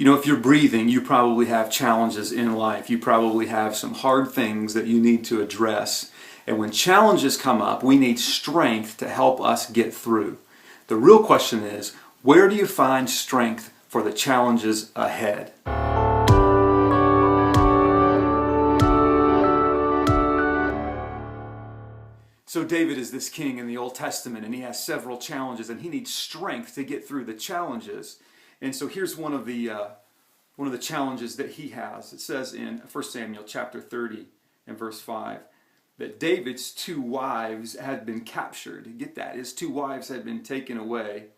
You know, if you're breathing, you probably have challenges in life. You probably have some hard things that you need to address. And when challenges come up, we need strength to help us get through. The real question is, where do you find strength for the challenges ahead? So David is this king in the Old Testament, and he has several challenges, and he needs strength to get through the challenges. And so here's one of the challenges that he has. It says in 1 Samuel chapter 30 and verse 5 that David's two wives had been captured. Get that? His two wives had been taken away.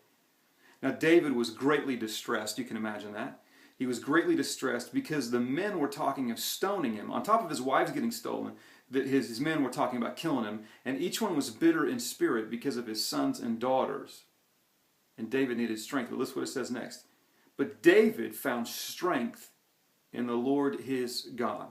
Now David was greatly distressed. You can imagine that. He was greatly distressed because the men were talking of stoning him. On top of his wives getting stolen, that his men were talking about killing him, and each one was bitter in spirit because of his sons and daughters. And David needed strength. But listen what it says next. But David found strength in the Lord his God.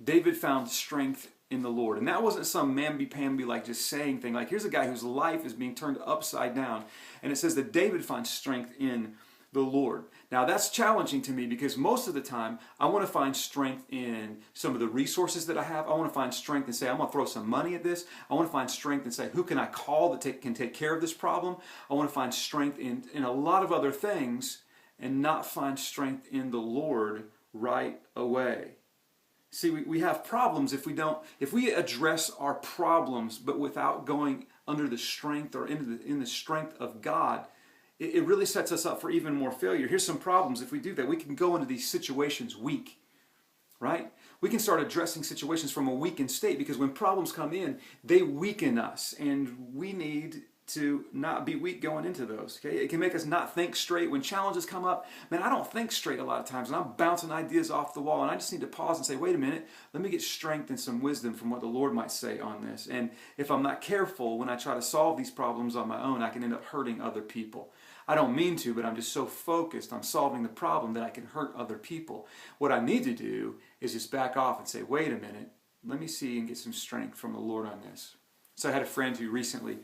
David found strength in the Lord. And that wasn't some mamby-pamby, like just saying thing. Like, here's a guy whose life is being turned upside down. And it says that David finds strength in the Lord. Now that's challenging to me because most of the time I want to find strength in some of the resources that I have. I want to find strength and say, I'm going to throw some money at this. I want to find strength and say, who can I call that can take care of this problem? I want to find strength in a lot of other things and not find strength in the Lord right away. See, we have problems if we address our problems but without going under the strength or in the strength of God. It really sets us up for even more failure. Here's some problems. If we do that, we can go into these situations weak, right? We can start addressing situations from a weakened state because when problems come in, they weaken us, and we need to not be weak going into those. Okay, it can make us not think straight when challenges come up. Man, I don't think straight a lot of times, and I'm bouncing ideas off the wall, and I just need to pause and say, wait a minute, let me get strength and some wisdom from what the Lord might say on this. And if I'm not careful when I try to solve these problems on my own, I can end up hurting other people. I don't mean to, but I'm just so focused on solving the problem that I can hurt other people. What I need to do is just back off and say, wait a minute, let me see and get some strength from the Lord on this. So I had a friend who recently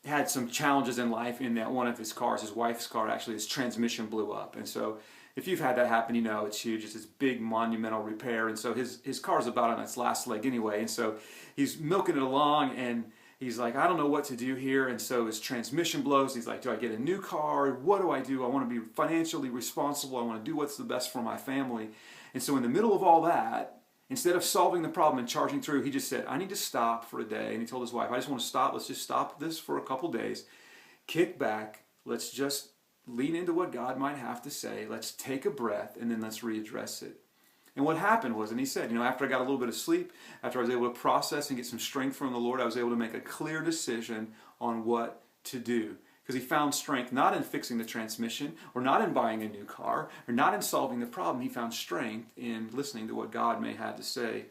had some challenges in life in that one of his cars, his wife's car actually, his transmission blew up. And so if you've had that happen, you know it's huge. It's this big monumental repair. And so his car's about on its last leg anyway. And so he's milking it along, and he's like, I don't know what to do here. And so his transmission blows. He's like, do I get a new car? What do I do? I want to be financially responsible. I want to do what's the best for my family. And so in the middle of all that, instead of solving the problem and charging through, he just said, I need to stop for a day. And he told his wife, I just want to stop. Let's just stop this for a couple days. Kick back. Let's just lean into what God might have to say. Let's take a breath, and then let's readdress it. And what happened was, and he said, after I got a little bit of sleep, after I was able to process and get some strength from the Lord, I was able to make a clear decision on what to do. Because he found strength not in fixing the transmission, or not in buying a new car, or not in solving the problem. He found strength in listening to what God may have to say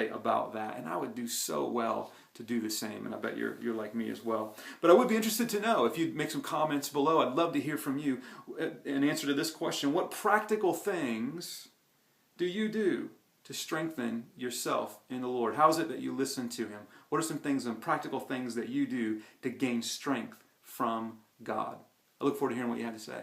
about that. And I would do so well to do the same, and I bet you're like me as well. But I would be interested to know if you'd make some comments below. I'd love to hear from you in answer to this question. What practical things do you do to strengthen yourself in the Lord? How is it that you listen to Him? What are some things and practical things that you do to gain strength from God? I look forward to hearing what you have to say.